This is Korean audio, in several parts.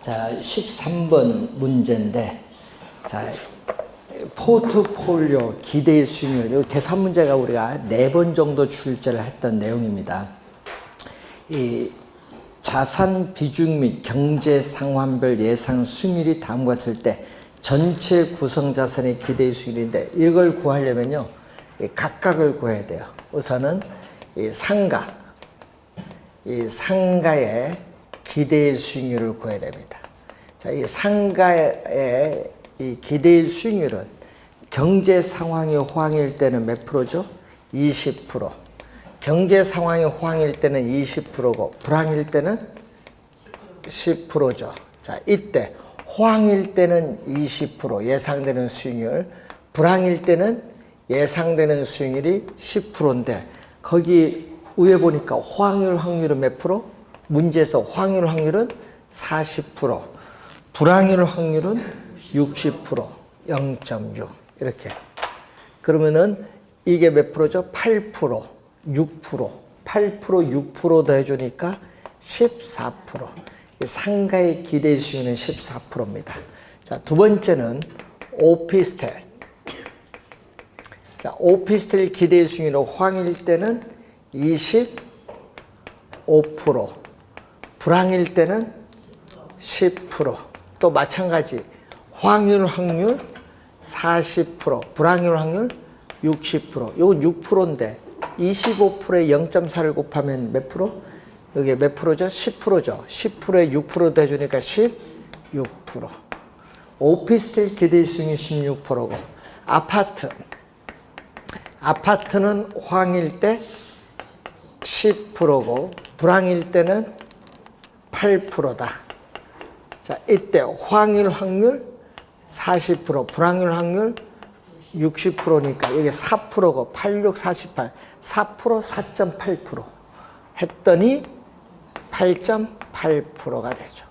자, 13번 문제인데, 자, 포트폴리오 기대의 수익률, 이 계산 문제가 우리가 4번 정도 출제를 했던 내용입니다. 이 자산 비중 및 경제 상환별 예상 수익률이 다음과 같을 때 전체 구성 자산의 기대의 수익률인데, 이걸 구하려면요, 각각을 구해야 돼요. 우선은 이 상가의 기대의 수익률을 구해야 됩니다. 자, 이 상가의 이 기대의 수익률은 경제 상황이 호황일 때는 몇 프로죠? 20%. 경제 상황이 호황일 때는 20%고 불황일 때는 10%죠. 자, 이때 호황일 때는 20% 예상되는 수익률, 불황일 때는 예상되는 수익률이 10%인데 거기 위에 보니까 호황률 확률은 몇 프로? 문제에서 호황률 확률은 40%, 불황률 확률은 60%, 0.6 이렇게. 그러면은 이게 몇 프로죠? 8%, 6%, 8%, 6% 더해주니까 14%. 상가의 기대 수익률은 14%입니다. 자, 두 번째는 오피스텔. 자, 오피스텔 기대 수익률은 호황일 때는 25%, 불황일 때는 10%. 또 마찬가지 호황률 확률 40%, 불황률 확률 60%. 이건 6%인데 25%에 0.4를 곱하면 몇 프로? 여기 몇 프로죠? 10%죠. 10%에 6% 더해주니까 16%. 오피스텔 기대 수익률 16%고 아파트는 호황일 때 10%고 불황일 때는 8%다. 자, 이때 호황률 확률 40%, 불황률 확률 60%니까 여기 4%고 86, 48, 4%, 4.8% 했더니 8.8%가 되죠.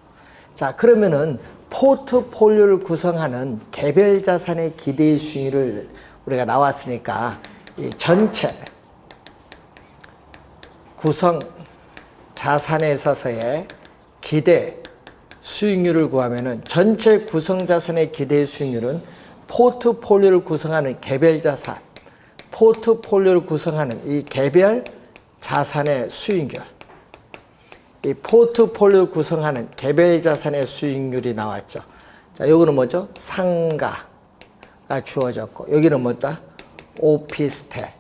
자, 그러면은 포트폴리오를 구성하는 개별 자산의 기대 수익률을 우리가 나왔으니까 이 전체 구성 자산에 있어서의 기대 수익률을 구하면은 전체 구성 자산의 기대 수익률은 포트폴리오를 구성하는 개별 자산, 포트폴리오를 구성하는 이 개별 자산의 수익률, 이 포트폴리오를 구성하는 개별 자산의 수익률이 나왔죠. 자, 여기는 뭐죠? 상가가 주어졌고, 여기는 뭐다? 오피스텔,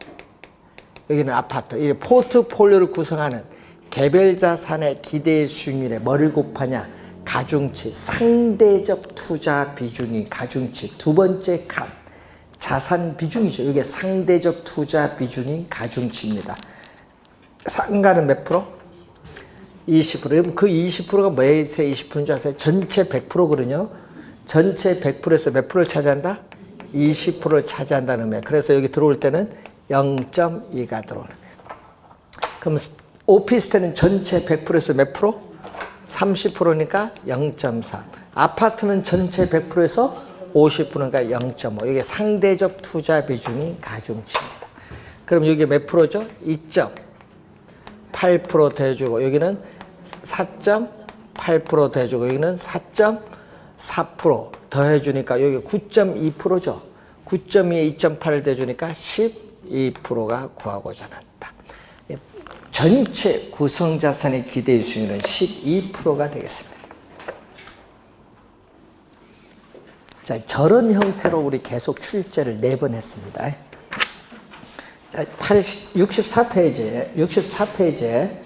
여기는 아파트. 이 포트폴리오를 구성하는 개별 자산의 기대 수익률에 뭐를 곱하냐? 가중치, 상대적 투자 비중이 가중치. 두 번째 칸, 자산 비중이죠. 이게 상대적 투자 비중이 가중치입니다. 상가는 몇 프로? 20%. 그럼 그 20%가 뭐에서 20%인 줄 아세요? 전체 100%거든요. 전체 100%에서 몇 프로를 차지한다? 20%를 차지한다는 거예요. 그래서 여기 들어올 때는 0.2가 들어오는 거예요. 그럼 오피스텔은 전체 100%에서 몇 프로? 30%니까 0.3. 아파트는 전체 100%에서 50%니까 0.5. 이게 상대적 투자 비중이 가중치입니다. 그럼 여기 몇 프로죠? 2.8% 더해주고 여기는 4.8% 더해주고 여기는 4.4% 더해주니까 여기 9.2%죠. 9.2에 2.8을 더해주니까 12%가 구하고자 한다. 전체 구성자산의 기대 수익률은 12%가 되겠습니다. 자, 저런 형태로 우리 계속 출제를 4번 했습니다. 자, 64페이지에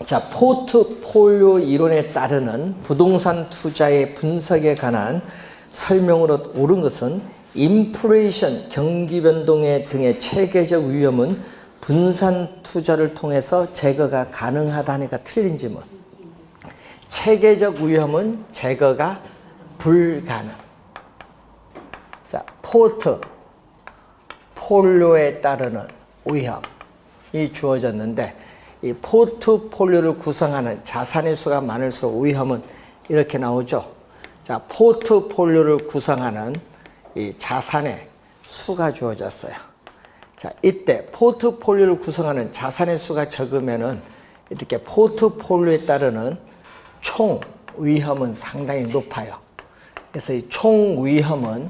자, 포트폴리오 이론에 따르는 부동산 투자의 분석에 관한 설명으로 옳은 것은 인플레이션, 경기 변동 등의 체계적 위험은 분산 투자를 통해서 제거가 가능하다니까 틀린 질문. 체계적 위험은 제거가 불가능. 자, 포트폴리오에 따르는 위험이 주어졌는데 이 포트폴리오를 구성하는 자산의 수가 많을수록 위험은 이렇게 나오죠. 자, 포트폴리오를 구성하는 이 자산의 수가 주어졌어요. 자, 이때 포트폴리오를 구성하는 자산의 수가 적으면은 이렇게 포트폴리오에 따르는 총 위험은 상당히 높아요. 그래서 이 총 위험은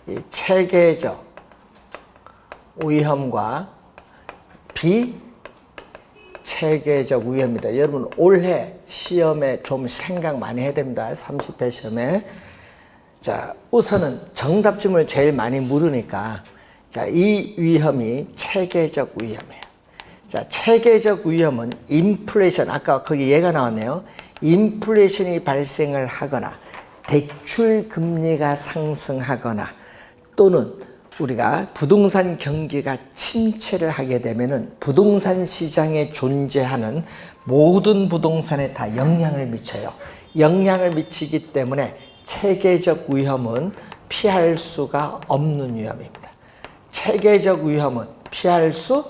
이 체계적 위험과 비체계적 위험입니다. 여러분 올해 시험에 좀 생각 많이 해야 됩니다. 30회 시험에. 자, 우선은 정답점을 제일 많이 물으니까 자, 이 위험이 체계적 위험이에요. 자, 체계적 위험은 인플레이션, 아까 거기 예가 나왔네요. 인플레이션이 발생을 하거나 대출 금리가 상승하거나 또는 우리가 부동산 경기가 침체를 하게 되면은 부동산 시장에 존재하는 모든 부동산에 다 영향을 미쳐요. 영향을 미치기 때문에 체계적 위험은 피할 수가 없는 위험입니다. 체계적 위험은 피할 수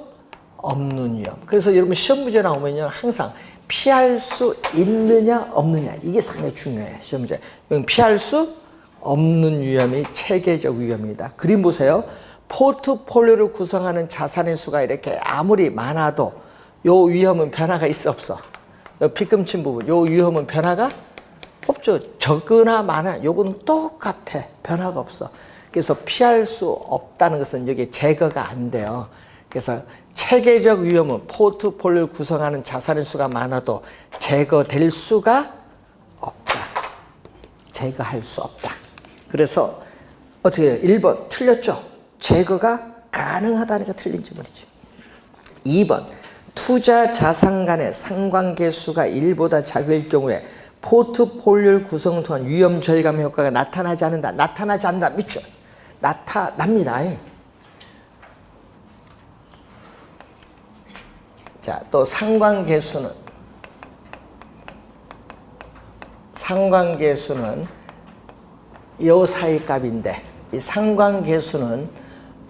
없는 위험. 그래서 여러분 시험 문제 나오면요 항상 피할 수 있느냐 없느냐 이게 상당히 중요해요. 시험 문제. 피할 수 없는 위험이 체계적 위험입니다. 그림 보세요. 포트폴리오를 구성하는 자산의 수가 이렇게 아무리 많아도 요 위험은 변화가 있어 없어? 요 빗금친 부분, 요 위험은 변화가 없죠. 적으나 많아 요거는 똑같아. 변화가 없어. 그래서 피할 수 없다는 것은 여기 제거가 안 돼요. 그래서 체계적 위험은 포트폴리오를 구성하는 자산의 수가 많아도 제거될 수가 없다. 제거할 수 없다. 그래서 어떻게 해요? 1번 틀렸죠? 제거가 가능하다니까 틀린 질문이지. 2번 투자 자산 간의 상관계수가 1보다 작을 경우에 포트폴리오를 구성을 통한 위험 절감 효과가 나타나지 않는다. 나타나지 않는다. 미쳐. 나타납니다. 자, 또 상관계수는 요 사이 값인데 이 상관계수는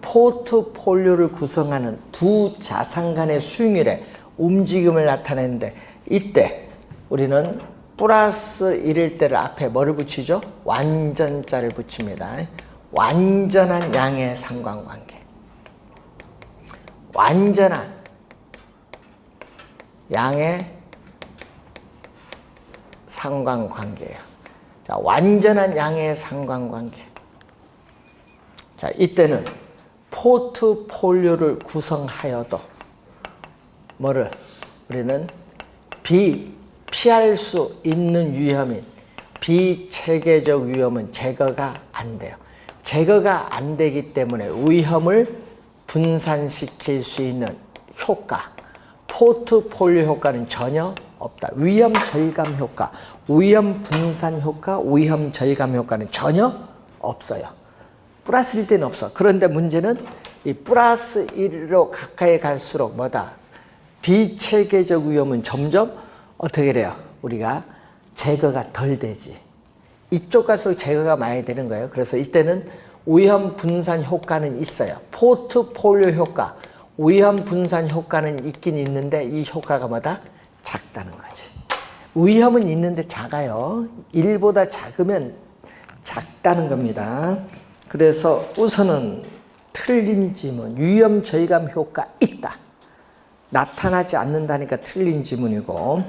포트폴리오를 구성하는 두 자산 간의 수익률의 움직임을 나타내는데 이때 우리는 플러스 1일 때를 앞에 뭐를 붙이죠? 완전자를 붙입니다. 완전한 양의 상관관계. 완전한 양의 상관관계예요. 자, 완전한 양의 상관관계. 자, 이때는 포트폴리오를 구성하여도 뭐를 우리는 피할 수 있는 위험인 비체계적 위험은 제거가 안 돼요. 제거가 안 되기 때문에 위험을 분산시킬 수 있는 효과, 포트폴리오 효과는 전혀 없다. 위험 절감 효과, 위험 분산 효과, 위험 절감 효과는 전혀 없어요. 플러스 1 때는 없어. 그런데 문제는 이 플러스 1로 가까이 갈수록 뭐다? 비체계적 위험은 점점 어떻게 돼요? 우리가 제거가 덜 되지. 이쪽 갈수록 제거가 많이 되는 거예요. 그래서 이때는 위험 분산 효과는 있어요. 포트폴리오 효과, 위험 분산 효과는 있긴 있는데 이 효과가 뭐다? 작다는 거지. 위험은 있는데 작아요. 1보다 작으면 작다는 겁니다. 그래서 우선은 틀린 지문, 위험 절감 효과 있다. 나타나지 않는다니까 틀린 지문이고.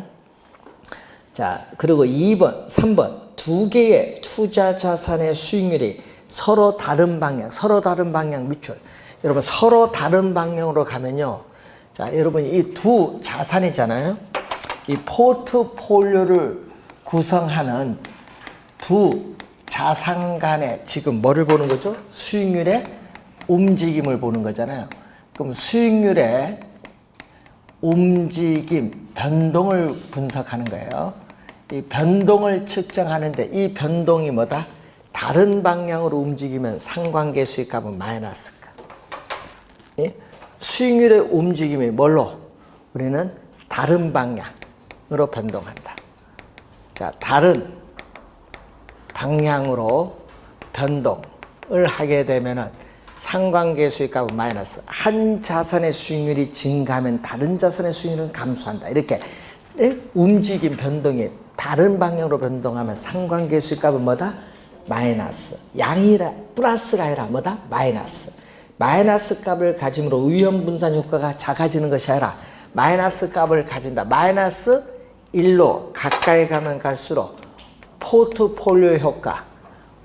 자, 그리고 2번, 3번 두 개의 투자 자산의 수익률이 서로 다른 방향 밑줄. 여러분 서로 다른 방향으로 가면요. 자, 여러분 이 두 자산이잖아요. 이 포트폴리오를 구성하는 두 자산 간에 지금 뭐를 보는 거죠? 수익률의 움직임을 보는 거잖아요. 그럼 수익률의 움직임, 변동을 분석하는 거예요. 이 변동을 측정하는데 이 변동이 뭐다? 다른 방향으로 움직이면 상관계 수익값은 마이너스가. 예? 수익률의 움직임이 뭘로? 우리는 다른 방향으로 변동한다. 자, 다른 방향으로 변동을 하게 되면은 상관계 수익값은 마이너스. 한 자산의 수익률이 증가하면 다른 자산의 수익률은 감소한다. 이렇게 움직임 변동이 다른 방향으로 변동하면 상관계 수익값은 뭐다? 마이너스. 양이라 플러스가 아니라 뭐다? 마이너스. 마이너스 값을 가짐으로 위험 분산 효과가 작아지는 것이 아니라 마이너스 값을 가진다. 마이너스 1로 가까이 가면 갈수록 포트폴리오 효과,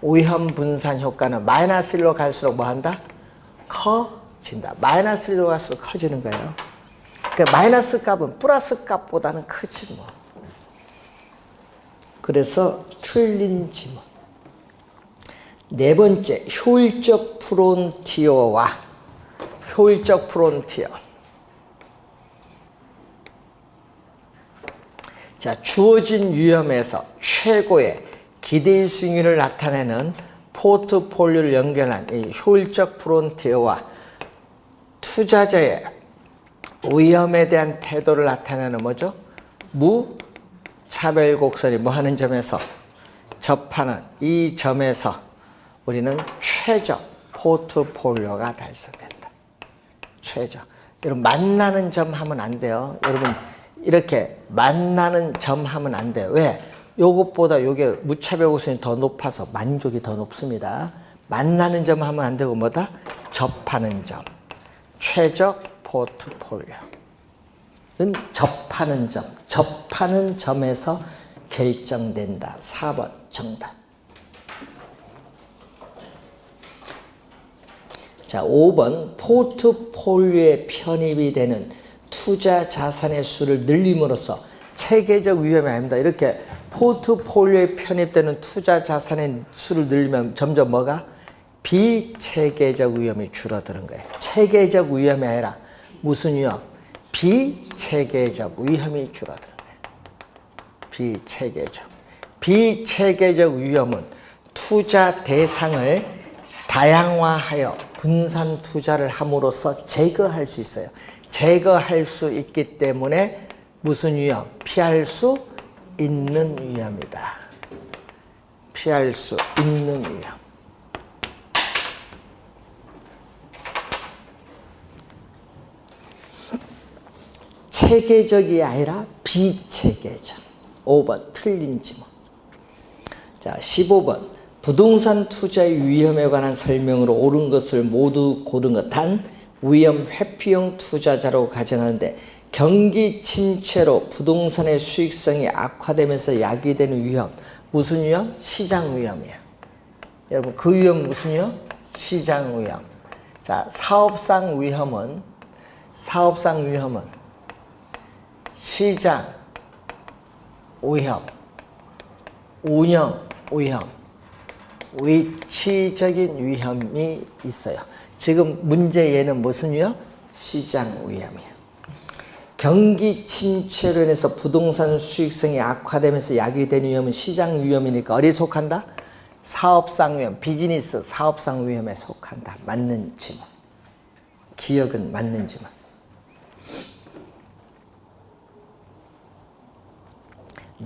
위험 분산 효과는 마이너스 1로 갈수록 뭐 한다? 커진다. 마이너스 1로 갈수록 커지는 거예요. 그러니까 마이너스 값은 플러스 값보다는 크지 뭐. 그래서 틀린 지문. 네 번째, 효율적 프론티어와 효율적 프론티어. 자, 주어진 위험에서 최고의 기대 수익률을 나타내는 포트폴리오를 연결한 이 효율적 프론티어와 투자자의 위험에 대한 태도를 나타내는 뭐죠? 무차별 곡선이 뭐 하는 점에서 접하는 이 점에서 우리는 최적 포트폴리오가 달성된다. 최적. 여러분 만나는 점 하면 안 돼요. 여러분 이렇게 만나는 점 하면 안 돼요. 왜? 요것보다 요게 무차별 곡선이 더 높아서 만족이 더 높습니다. 만나는 점 하면 안 되고 뭐다? 접하는 점. 최적 포트폴리오는 접하는 점. 접하는 점에서 결정된다. 4번 정답. 자, 5번 포트폴리오에 편입이 되는 투자 자산의 수를 늘림으로써 체계적 위험이 아닙니다. 이렇게 포트폴리오에 편입되는 투자 자산의 수를 늘리면 점점 뭐가? 비체계적 위험이 줄어드는 거예요. 체계적 위험이 아니라 무슨 위험? 비체계적 위험이 줄어드는 거예요. 비체계적 위험은 투자 대상을 다양화하여 분산 투자를 함으로써 제거할 수 있어요. 제거할 수 있기 때문에 무슨 위험? 피할 수 있는 위험이다. 피할 수 있는 위험. 체계적이 아니라 비체계적. 5번 틀린 지문. 자, 15번 부동산 투자의 위험에 관한 설명으로 옳은 것을 모두 고른 것. 단 위험 회피형 투자자로 가정하는데 경기 침체로 부동산의 수익성이 악화되면서 야기되는 위험. 무슨 위험? 시장 위험이야. 여러분 그 위험 무슨 위험? 시장 위험. 자, 사업상 위험은 시장 위험, 운영 위험, 위치적인 위험이 있어요. 지금 문제 얘는 무슨 위험? 시장 위험이에요. 경기 침체로 인해서 부동산 수익성이 악화되면서 야기되는 위험은 시장 위험이니까 어디에 속한다? 사업상 위험, 비즈니스 사업상 위험에 속한다. 맞는 지문. 기억은 맞는 지문.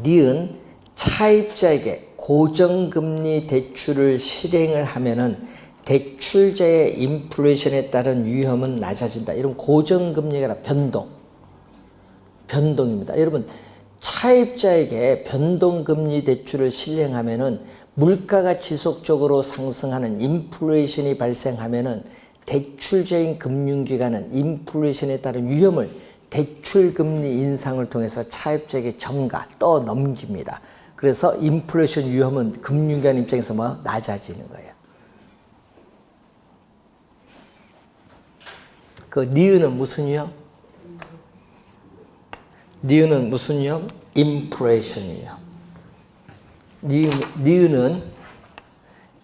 니은 차입자에게 고정금리 대출을 실행을 하면은 대출자의 인플레이션에 따른 위험은 낮아진다. 이런 고정금리가 아니라 변동입니다. 여러분 차입자에게 변동금리 대출을 실행하면은 물가가 지속적으로 상승하는 인플레이션이 발생하면은 대출자인 금융기관은 인플레이션에 따른 위험을 대출금리 인상을 통해서 차입자에게 떠넘깁니다. 그래서 인플레이션 위험은 금융기관 입장에서 뭐 낮아지는 거예요. 그 니은은 무슨 위험? 니은은 무슨 위험? 인플레이션 위험. 니은은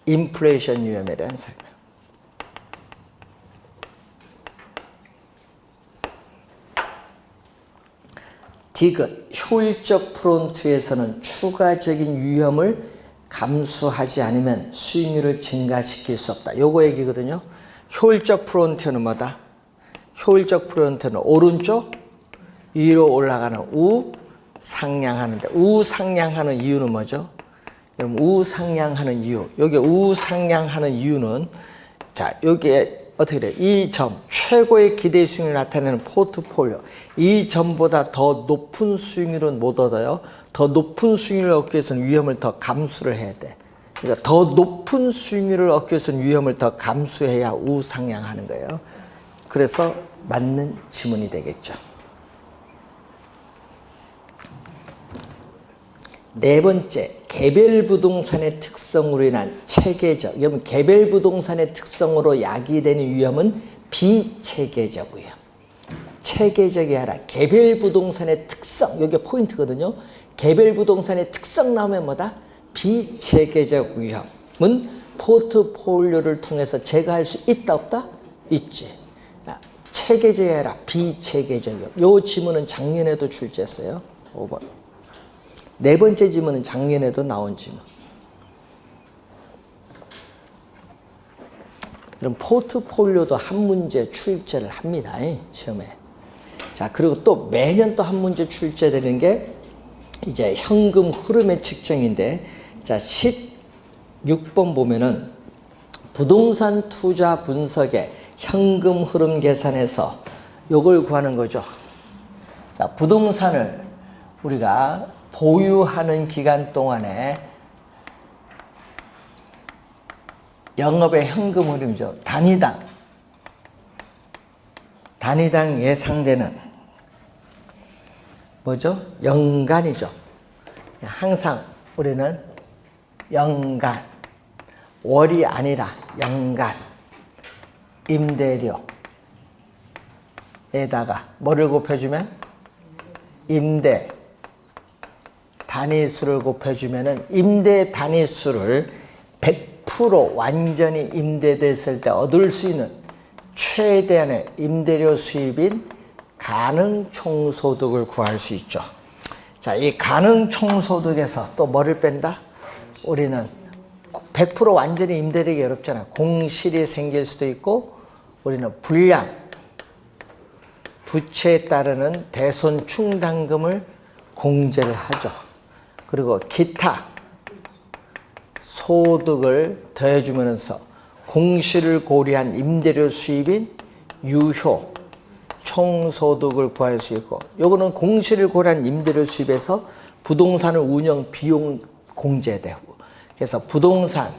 인플레이션 위험에 대한 설명. 디귿, 효율적 프론트에서는 추가적인 위험을 감수하지 않으면 수익률을 증가시킬 수 없다. 요거 얘기거든요. 효율적 프론트는 뭐다? 효율적 프론트는 오른쪽 위로 올라가는 우상향하는데 우상향하는 이유는 뭐죠? 여러분 우상향하는 이유. 여기 우상향하는 이유는 자 여기에 어떻게 돼요? 이 점, 최고의 기대 수익률을 나타내는 포트폴리오. 이 점보다 더 높은 수익률은 못 얻어요. 더 높은 수익률을 얻기 위해서는 위험을 더 감수를 해야 돼. 그러니까 더 높은 수익률을 얻기 위해서는 위험을 더 감수해야 우상향하는 거예요. 그래서 맞는 지문이 되겠죠. 네 번째, 개별 부동산의 특성으로 인한 체계적, 여러분 개별 부동산의 특성으로 야기되는 위험은 비체계적 위험. 체계적이 아니라 개별 부동산의 특성, 이게 포인트거든요. 개별 부동산의 특성 나오면 뭐다? 비체계적 위험은 포트폴리오를 통해서 제거할 수 있다 없다? 있지. 체계적이 아니라 비체계적 위험. 이 지문은 작년에도 출제했어요. 5번. 네 번째 지문은 작년에도 나온 지문. 그럼 포트폴리오도 한 문제 출제를 합니다. 시험에. 자, 그리고 또 매년 또 한 문제 출제되는 게 이제 현금 흐름의 측정인데, 자, 16번 보면은 부동산 투자 분석의 현금 흐름 계산에서 요걸 구하는 거죠. 자, 부동산을 우리가 보유하는 기간 동안에 영업의 현금 흐름이죠. 단위당 예상되는 뭐죠? 연간이죠. 항상 우리는 연간, 월이 아니라 연간 임대료에다가 뭐를 곱해주면? 임대 단위수를 곱해주면은 임대 단위수를 100% 완전히 임대됐을 때 얻을 수 있는 최대한의 임대료 수입인 가능 총소득을 구할 수 있죠. 자, 이 가능 총소득에서 또 뭐를 뺀다? 우리는 100% 완전히 임대되기 어렵잖아. 공실이 생길 수도 있고, 우리는 불량, 부채에 따르는 대손 충당금을 공제를 하죠. 그리고 기타 소득을 더해주면서 공실을 고려한 임대료 수입인 유효 총소득을 구할 수 있고, 요거는 공실을 고려한 임대료 수입에서 부동산을 운영 비용 공제되고, 그래서 부동산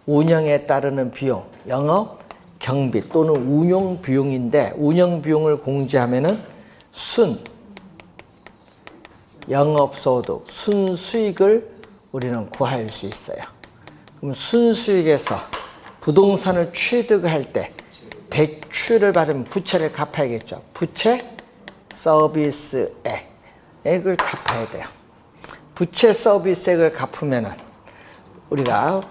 운영에 따르는 비용, 영업 경비 또는 운영 비용인데, 운영 비용을 공제하면은 순 영업소득, 순수익을 우리는 구할 수 있어요. 그럼 순수익에서 부동산을 취득할 때 대출을 받으면 부채를 갚아야겠죠. 부채 서비스액을 갚아야 돼요. 부채 서비스액을 갚으면은 우리가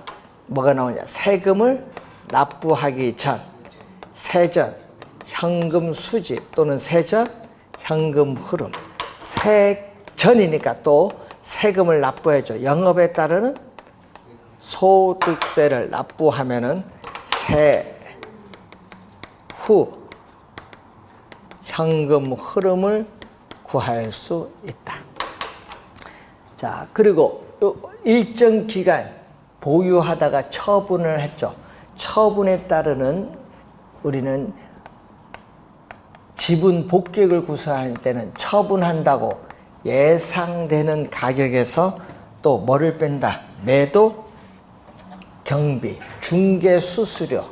뭐가 나오냐? 세금을 납부하기 전 세전 현금 수집 또는 세전 현금 흐름, 세전이니까 또 세금을 납부해줘. 영업에 따르는 소득세를 납부하면은 세후 현금 흐름을 구할 수 있다. 자, 그리고 일정 기간 보유하다가 처분을 했죠. 처분에 따르는 우리는 지분 복귀액을 구성할 때는 처분한다고 예상되는 가격에서 또 뭐를 뺀다? 매도 경비, 중개 수수료,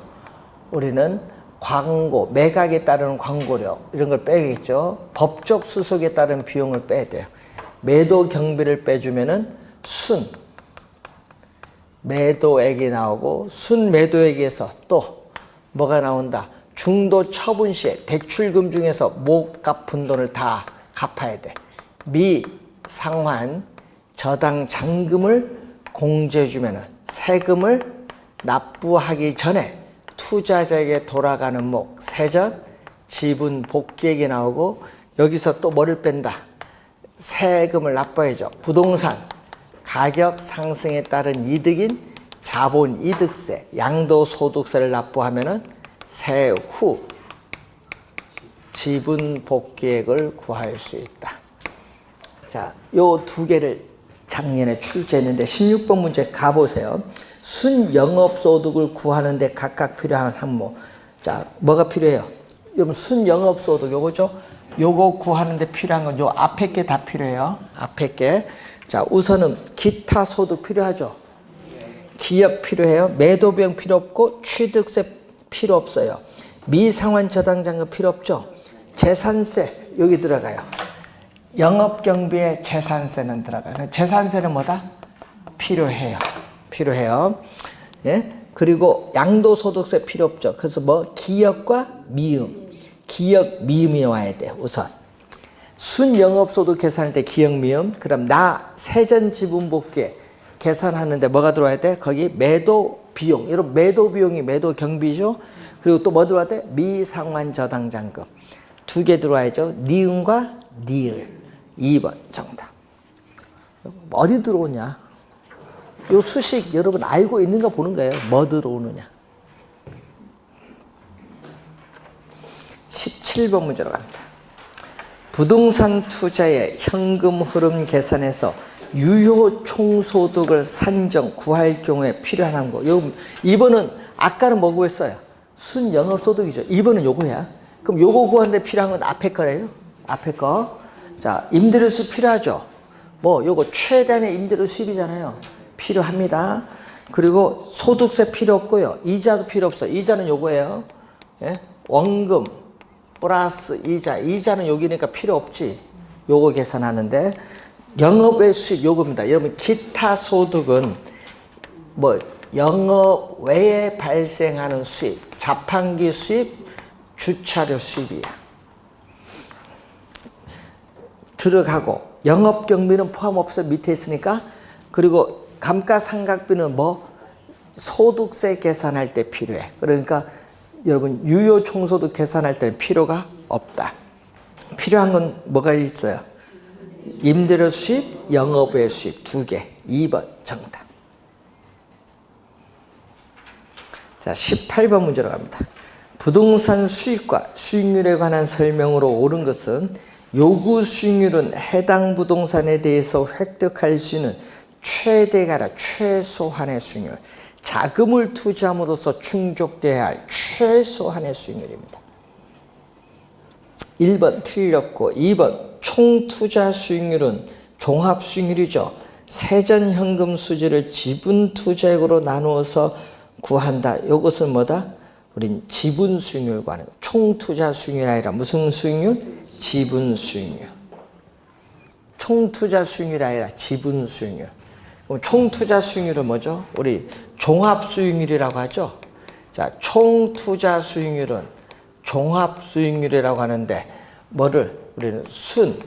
우리는 광고, 매각에 따르는 광고료 이런 걸 빼겠죠. 법적 수속에 따른 비용을 빼야 돼요. 매도 경비를 빼주면은 순 매도액이 나오고, 순 매도액에서 또 뭐가 나온다? 중도 처분 시에 대출금 중에서 못 갚은 돈을 다 갚아야 돼. 미상환 저당 잔금을 공제해주면은 세금을 납부하기 전에 투자자에게 돌아가는 목, 세전, 지분 복귀액이 나오고, 여기서 또 뭐를 뺀다? 세금을 납부해줘. 부동산 가격 상승에 따른 이득인 자본이득세, 양도소득세를 납부하면은 세후 지분 복귀액을 구할 수 있다. 자, 요 두 개를 작년에 출제했는데 16번 문제 가보세요. 순영업소득을 구하는데 각각 필요한 항목. 자, 뭐가 필요해요? 여러분 순영업소득 요거죠? 요거 구하는데 필요한 건 요 앞에 게 다 필요해요. 앞에 게. 자, 우선은 기타 소득 필요하죠? 기업 필요해요. 매도비용 필요 없고 취득세 필요 없어요. 미상환 저당장금 필요 없죠? 재산세 여기 들어가요. 영업경비에 재산세는 들어가요. 재산세는 뭐다? 필요해요. 필요해요. 예? 그리고 양도소득세 필요 없죠. 그래서 뭐 기역과 미음, 기역, 미음이 와야 돼. 우선 순영업소득 계산할 때 기역, 미음. 그럼 나 세전지분복귀에 계산하는데 뭐가 들어와야 돼? 거기 매도 비용. 여러분 매도 비용이 매도 경비죠. 그리고 또 뭐 들어와야 돼? 미상환 저당장금. 두 개 들어와야죠. 니은과 니을. 2번 정답. 어디 들어오냐? 요 수식 여러분 알고 있는 거 보는 거예요. 뭐 들어오느냐. 17번 문제로 갑니다. 부동산 투자의 현금 흐름 계산에서 유효 총소득을 산정 구할 경우에 필요한 거. 2번은 아까는 뭐 구했어요? 순영업소득이죠. 2번은 요거야. 그럼 요거 구하는데 필요한 건 앞에 거래요. 앞에 거. 자, 임대료 수입 필요하죠. 뭐 요거 최대한의 임대료 수입이잖아요. 필요합니다. 그리고 소득세 필요 없고요. 이자도 필요 없어. 이자는 요거예요. 예? 원금 플러스 이자. 이자는 여기니까 필요 없지. 요거 계산하는데 영업외 수입 요겁니다. 여러분 기타 소득은 뭐 영업 외에 발생하는 수입, 자판기 수입, 주차료 수입이야. 들어가고 영업경비는 포함 없어. 밑에 있으니까. 그리고 감가상각비는 뭐 소득세 계산할 때 필요해. 그러니까 여러분 유효 총소득 계산할 때는 필요가 없다. 필요한 건 뭐가 있어요? 임대료 수입, 영업외 수입 두 개. 2번 정답. 자, 18번 문제로 갑니다. 부동산 수익과 수익률에 관한 설명으로 옳은 것은 요구 수익률은 해당 부동산에 대해서 획득할 수 있는 최대가 아니라 최소한의 수익률. 자금을 투자함으로써 충족돼야 할 최소한의 수익률입니다. 1번 틀렸고 2번 총투자 수익률은 종합수익률이죠. 세전현금 수지를 지분투자액으로 나누어서 구한다. 이것은 뭐다? 우린 지분수익률과 하는 거. 총투자 수익률이 아니라 무슨 수익률? 지분수익률. 총투자 수익률이 아니라 지분수익률. 그럼 총투자 수익률은 뭐죠? 우리 종합수익률이라고 하죠. 자, 총투자 수익률은 종합수익률이라고 하는데 뭐를 우리는 순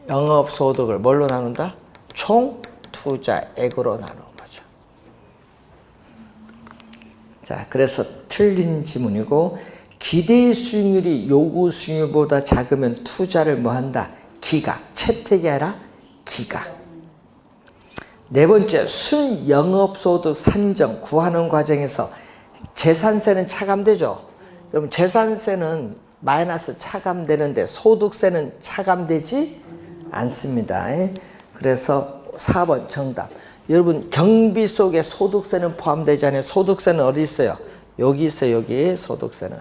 영업소득을 뭘로 나눈다? 총투자액으로 나누는 거죠. 자, 그래서 틀린 지문이고 기대 수익률이 요구 수익률보다 작으면 투자를 뭐 한다? 기가. 채택이 아니라 기가. 네 번째, 순영업소득 산정 구하는 과정에서 재산세는 차감되죠. 여러분 재산세는 마이너스 차감되는데 소득세는 차감되지 않습니다. 그래서 4번 정답. 여러분 경비 속에 소득세는 포함되지 않아요. 소득세는 어디 있어요? 여기 있어요. 여기 소득세는.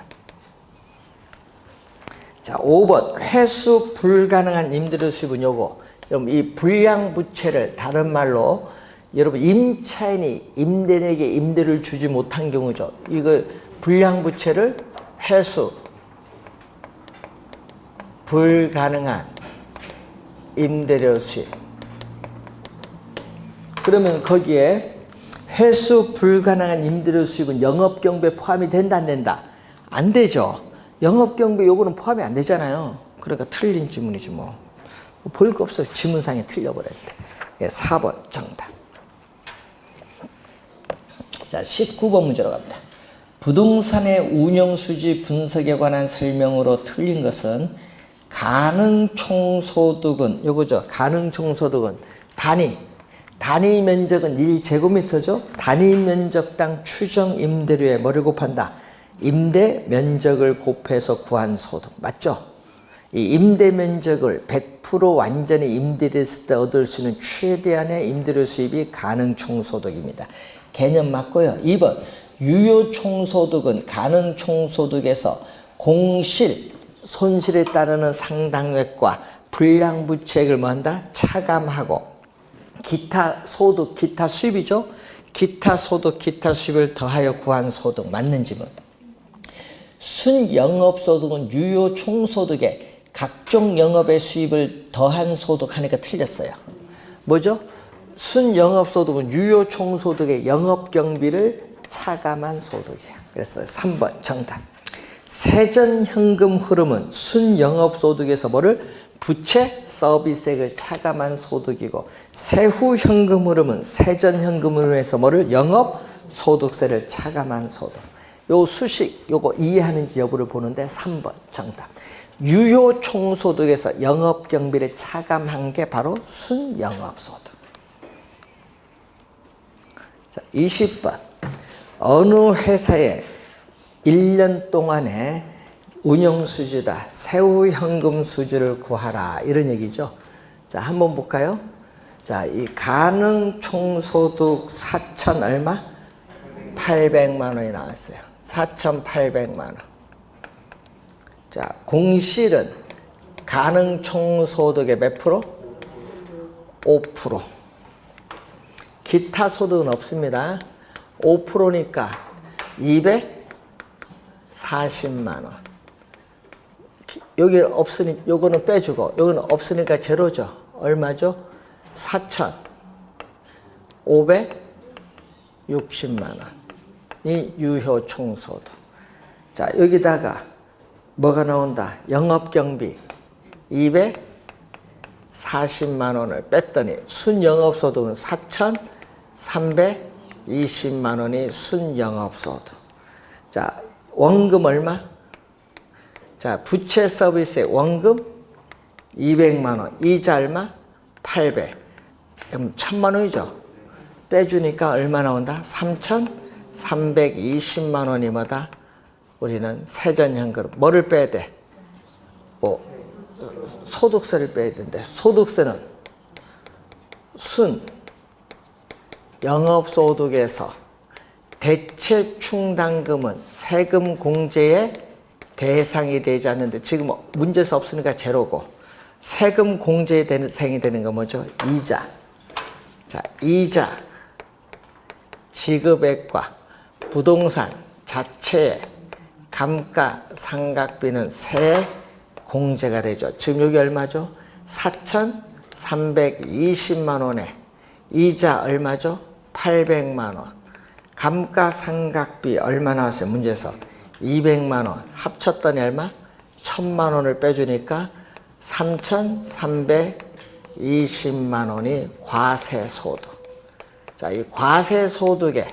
자, 5번 회수 불가능한 임대료 수입은 요거. 여러분 이 불량부채를 다른 말로 여러분 임차인이 임대인에게 임대를 주지 못한 경우죠. 이거 불량부채를 회수 불가능한 임대료 수입. 그러면 거기에 회수 불가능한 임대료 수입은 영업경비에 포함이 된다 안 된다? 안 되죠. 영업경비 요거는 포함이 안 되잖아요. 그러니까 틀린 지문이지 뭐. 볼 거 없어요. 지문상에 틀려버렸대. 4번 정답. 자, 19번 문제로 갑니다. 부동산의 운영수지 분석에 관한 설명으로 틀린 것은 가능총소득은 요거죠. 가능총소득은 단위 면적은 1제곱미터죠. 단위 면적당 추정 임대료에 뭐를 곱한다? 임대 면적을 곱해서 구한 소득. 맞죠? 이 임대 면적을 100% 완전히 임대됐을 때 얻을 수 있는 최대한의 임대료 수입이 가능총소득입니다. 개념 맞고요. 2번 유효 총소득은 가능 총소득에서 공실, 손실에 따르는 상당액과 불량부채액을 뭐 한다? 차감하고 기타 소득, 기타 수입이죠. 기타 소득, 기타 수입을 더하여 구한 소득. 맞는 지문. 순영업소득은 유효 총소득에 각종 영업의 수입을 더한 소득 하니까 틀렸어요. 뭐죠? 순영업소득은 유효 총소득의 영업경비를 차감한 소득이에요. 그래서 3번 정답. 세전현금 흐름은 순영업소득에서 뭐를? 부채 서비스액을 차감한 소득이고, 세후현금 흐름은 세전현금 흐름에서 뭐를? 영업소득세를 차감한 소득. 요 수식 요거 이해하는지 여부를 보는데 3번 정답. 유효 총소득에서 영업경비를 차감한 게 바로 순영업소득. 자, 20번. 어느 회사에 1년 동안의 운영수주다. 세후현금 수주를 구하라. 이런 얘기죠. 자, 한번 볼까요? 자, 이 가능총소득 4천 얼마? 800만 원이 나왔어요. 4,800만 원. 자, 공실은 가능총소득의 몇 프로? 5%. 기타 소득은 없습니다. 5%니까 240만 원. 여기 없으니 요거는 빼주고 요거는 없으니까 제로죠. 얼마죠? 4,560만 원이 유효 총소득. 자, 여기다가 뭐가 나온다? 영업경비 240만 원을 뺐더니 순영업소득은 4,320만 원이 순영업소득. 자, 원금 얼마? 자, 부채 서비스의 원금 200만 원, 이자 얼마? 800. 그럼 1,000만 원이죠. 빼주니까 얼마 나온다? 3,320만 원이 뭐다? 우리는 세전현금. 뭐를 빼야 돼? 뭐 소득세를 빼야 되는데, 소득세는 순 영업소득에서 대체 충당금은 세금 공제의 대상이 되지 않는데, 지금 문제에서 없으니까 제로고, 세금 공제의 대상이 되는 건 뭐죠? 이자. 자, 이자 지급액과 부동산 자체의 감가상각비는 세 공제가 되죠. 지금 여기 얼마죠? 4,320만 원에 이자 얼마죠? 800만 원. 감가상각비 얼마 나왔어요? 문제에서 200만 원. 합쳤더니 얼마? 1,000만 원을 빼주니까 3,320만 원이 과세소득. 자, 이 과세소득에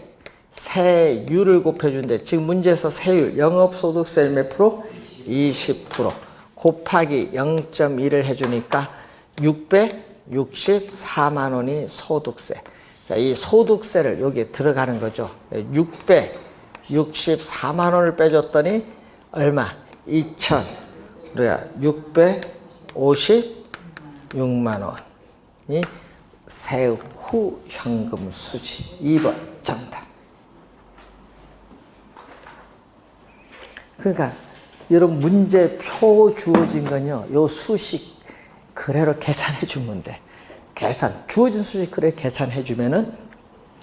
세율을 곱해준대. 지금 문제에서 세율, 영업소득세 몇 프로? 20%. 곱하기 0.1을 해주니까 664만 원이 소득세. 자, 이 소득세를 여기에 들어가는 거죠. 664만 원을 빼줬더니 얼마? 656만 원이 세후 현금 수지. 2번 정답. 그러니까 여러분 문제표 주어진 건요, 요 수식 그대로 계산해 주면 돼. 주어진 수식 그대로 계산해 주면은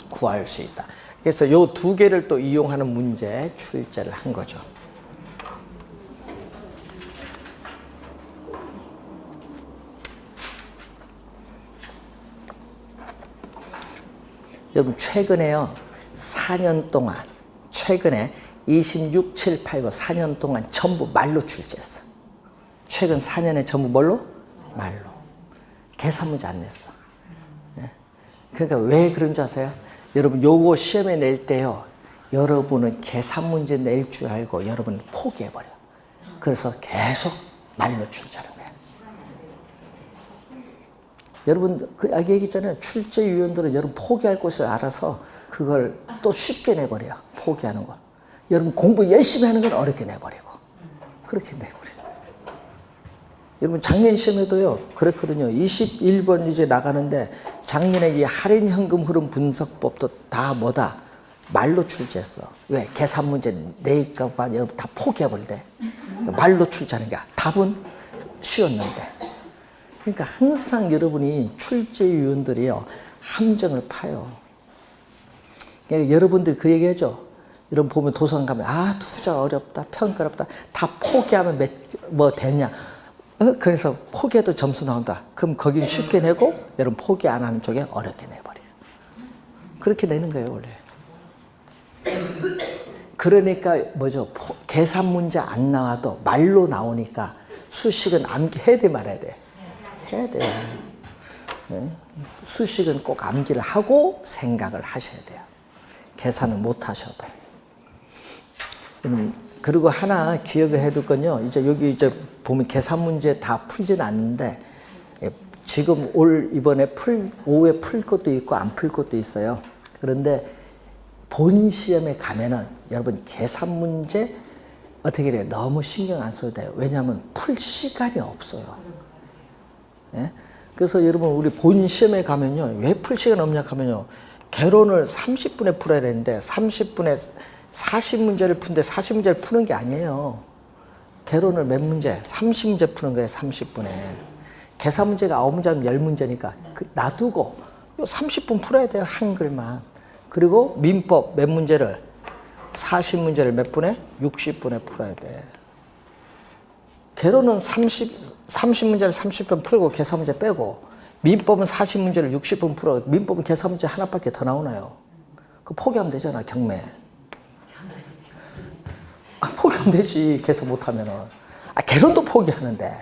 구할 수 있다. 그래서 요 두 개를 또 이용하는 문제 출제를 한 거죠. 여러분 최근에요, 4년 동안, 최근에 26, 7, 8, 9 4년 동안 전부 말로 출제했어. 최근 4년에 전부 뭘로? 말로. 계산 문제 안 냈어. 그러니까 왜 그런 줄 아세요? 여러분 요거 시험에 낼 때요, 여러분은 계산 문제 낼 줄 알고 여러분 포기해버려. 그래서 계속 말로 출제하는 거야. 여러분 그 얘기했잖아요. 출제위원들은 여러분 포기할 것을 알아서 그걸 또 쉽게 내버려요. 포기하는 거. 여러분 공부 열심히 하는 건 어렵게 내버리고 그렇게 내버려요. 여러분 작년 시험에도요 그랬거든요. 21번 이제 나가는데 작년에 이 할인 현금 흐름 분석법도 다 뭐다? 말로 출제했어. 왜? 계산 문제 낼까 봐 여러분 다 포기해버리대. 말로 출제하는 게 답은 쉬웠는데. 그러니까 항상 여러분이 출제위원들이요 함정을 파요. 그러니까 여러분들 그 얘기 해줘. 여러분 보면 도서관 가면 투자 어렵다, 평가 어렵다, 다 포기하면 뭐 되냐. 그래서 포기해도 점수 나온다. 그럼 거기는 쉽게 내고 여러분 포기 안 하는 쪽에 어렵게 내버려요. 그렇게 내는 거예요 원래. 그러니까 뭐죠? 계산 문제 안 나와도 말로 나오니까 수식은 암기해야 돼 말아야 돼? 해야 돼요. 네? 수식은 꼭 암기를 하고 생각을 하셔야 돼요. 계산은 못 하셔도. 그리고 하나 기억을 해둘 건요. 이제 여기 이제 보면 계산 문제 다 풀진 않는데 지금 이번에 오후에 풀 것도 있고 안 풀 것도 있어요. 그런데 본 시험에 가면은 여러분 계산 문제 어떻게 해요? 너무 신경 안 써도 돼요. 왜냐하면 풀 시간이 없어요. 예? 그래서 여러분 우리 본 시험에 가면요. 왜 풀 시간 없냐 하면요. 개론을 30분에 풀어야 되는데 30분에 40문제를 푸는데 40문제를 푸는 게 아니에요. 개론을 몇 문제? 30문제 푸는 거예요. 30분에. 계산 문제가 9문제면 10문제니까 놔두고 30분 풀어야 돼요. 한글만. 그리고 민법 몇 문제를 40문제를 몇 분에? 60분에 풀어야 돼. 개론은 30문제를 30분 풀고 계산 문제 빼고 민법은 40문제를 60분 풀어. 민법은 계산 문제 하나밖에 더 나오나요? 그 포기하면 되잖아. 경매. 포기하면 되지. 계산 못하면은. 개론도 포기하는데.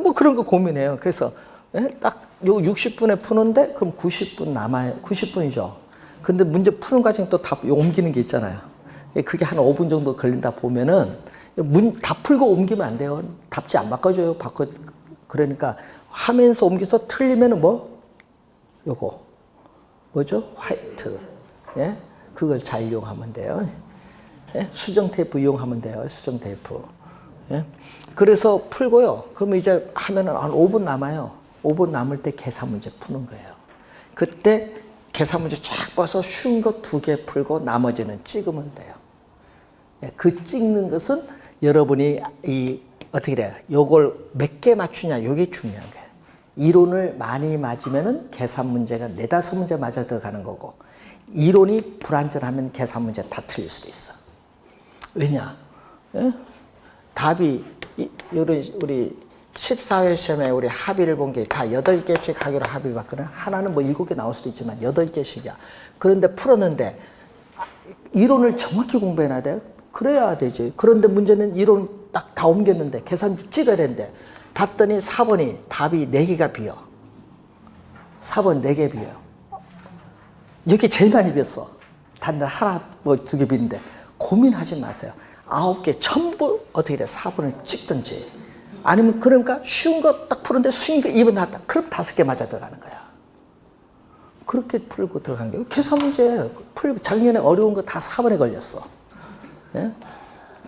뭐 그런 거 고민해요. 그래서 딱 요 60분에 푸는데 그럼 90분 남아요. 90분이죠. 근데 문제 푸는 과정 또 답 옮기는 게 있잖아요. 그게 한 5분 정도 걸린다 보면은 다 풀고 옮기면 안 돼요. 답지 안 바꿔줘요. 그러니까 하면서 옮겨서 틀리면은 뭐? 요거. 뭐죠? 화이트. 예? 그걸 잘 이용하면 돼요. 예? 수정 테이프 이용하면 돼요. 수정 테이프. 예? 그래서 풀고요. 그러면 이제 하면은 한 5분 남아요. 5분 남을 때 계산 문제 푸는 거예요. 그때 계산 문제 쫙 봐서 쉬운 거 2개 풀고 나머지는 찍으면 돼요. 예? 그 찍는 것은 여러분이 어떻게 돼요? 요걸 몇 개 맞추냐, 요게 중요한 거예요. 이론을 많이 맞으면은 계산 문제가 4-5문제 맞아 들어가는 거고, 이론이 불완전하면 계산 문제 다 틀릴 수도 있어. 왜냐? 예? 답이, 우리 14회 시험에 우리 합의를 본 게 다 8개씩 하기로 합의 봤거든. 하나는 뭐 7개 나올 수도 있지만 8개씩이야. 그런데 풀었는데, 이론을 정확히 공부해놔야 돼요. 그래야 되지. 그런데 문제는 이론 딱 다 옮겼는데 계산지 찍어야 되는데 봤더니 4번이 답이 4개가 비어. 4번 4개 비어. 여기 제일 많이 비었어. 단 하나 뭐 2개 비는데 고민하지 마세요. 9개 전부 어떻게 돼? 4번을 찍든지 아니면 그러니까 쉬운 거 딱 푸는데 쉬운 거 2번 나왔다. 그럼 5개 맞아 들어가는 거야. 그렇게 풀고 들어간 거예요. 계산 문제 풀고 작년에 어려운 거 다 4번에 걸렸어. 예?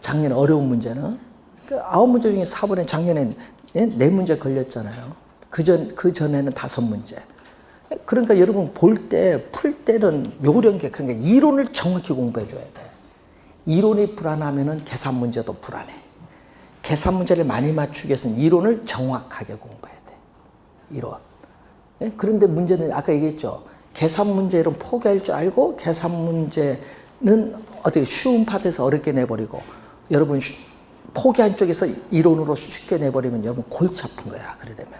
작년에 어려운 문제는 9문제 중에 4번에 작년에 4문제 걸렸잖아요. 그 전에는 5문제. 그러니까 여러분 볼 때, 풀 때는 요령 게 그러니까 이론을 정확히 공부해 줘야 돼. 이론이 불안하면은 계산 문제도 불안해. 계산 문제를 많이 맞추기 위해서는 이론을 정확하게 공부해야 돼. 이론. 예? 그런데 문제는 아까 얘기했죠. 계산 문제는 포기할 줄 알고 계산 문제는 어떻게 쉬운 파트에서 어렵게 내버리고 여러분 포기한 쪽에서 이론으로 쉽게 내버리면 여러분 골치 아픈 거야. 그래 되면.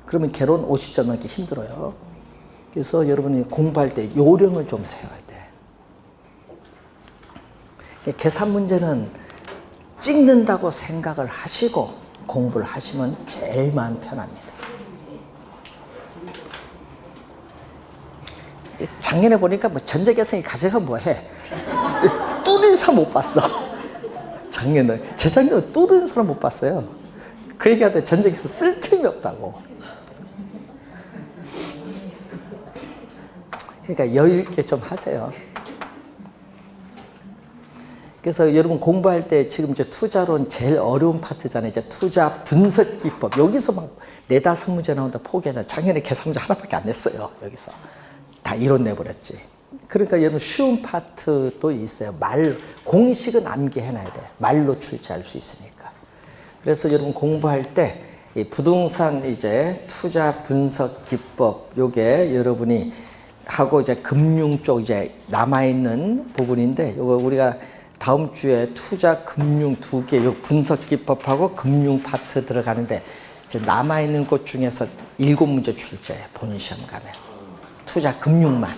그러면 개론 50점 넘기 힘들어요. 그래서 여러분이 공부할 때 요령을 좀 세워야 돼. 계산 문제는 찍는다고 생각을 하시고 공부를 하시면 제일 마음 편합니다. 작년에 보니까 뭐 전자계산이 가져가 뭐해. 뚫은 사람 못 봤어. 작년에. 재작년에 뚫은 사람 못 봤어요. 그 얘기하는데 전자계산 쓸 틈이 없다고. 그러니까 여유 있게 좀 하세요. 그래서 여러분 공부할 때 지금 이제 투자론 제일 어려운 파트잖아요. 이제 투자 분석 기법. 여기서 막 4-5문제 나온다 포기하잖아요. 작년에 계산 문제 하나밖에 안 냈어요. 여기서. 다 이론 내버렸지. 그러니까 여러분 쉬운 파트도 있어요. 공식은 암기해놔야 돼. 말로 출제할 수 있으니까. 그래서 여러분 공부할 때 이 부동산 이제 투자 분석 기법 요게 여러분이 하고 이제 금융 쪽 이제 남아있는 부분인데 요거 우리가 다음 주에 투자, 금융 두 개, 요 분석 기법하고 금융 파트 들어가는데 이제 남아있는 것 중에서 7문제 출제해요. 본인 시험 가면. 투자, 금융만.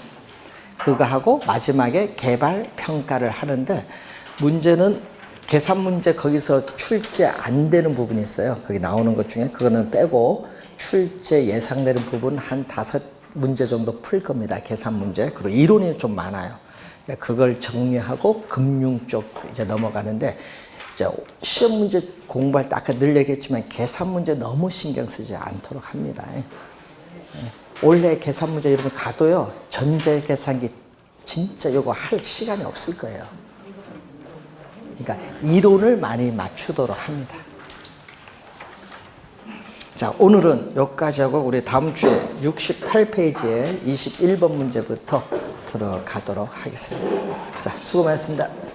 그거 하고 마지막에 개발 평가를 하는데 문제는 계산 문제 거기서 출제 안 되는 부분이 있어요. 거기 나오는 것 중에 그거는 빼고 출제 예상되는 부분 한 5문제 정도 풀 겁니다. 계산 문제. 그리고 이론이 좀 많아요. 그걸 정리하고 금융 쪽 이제 넘어가는데 이제 시험 문제 공부할 때 아까 늘 얘기했지만 계산 문제 너무 신경 쓰지 않도록 합니다. 원래 계산 문제 여러분 가도요 전제 계산기 진짜 이거 할 시간이 없을 거예요. 그러니까 이론을 많이 맞추도록 합니다. 자, 오늘은 여기까지 하고 우리 다음 주에 68페이지에 21번 문제부터 들어가도록 하겠습니다. 자, 수고 많으셨습니다.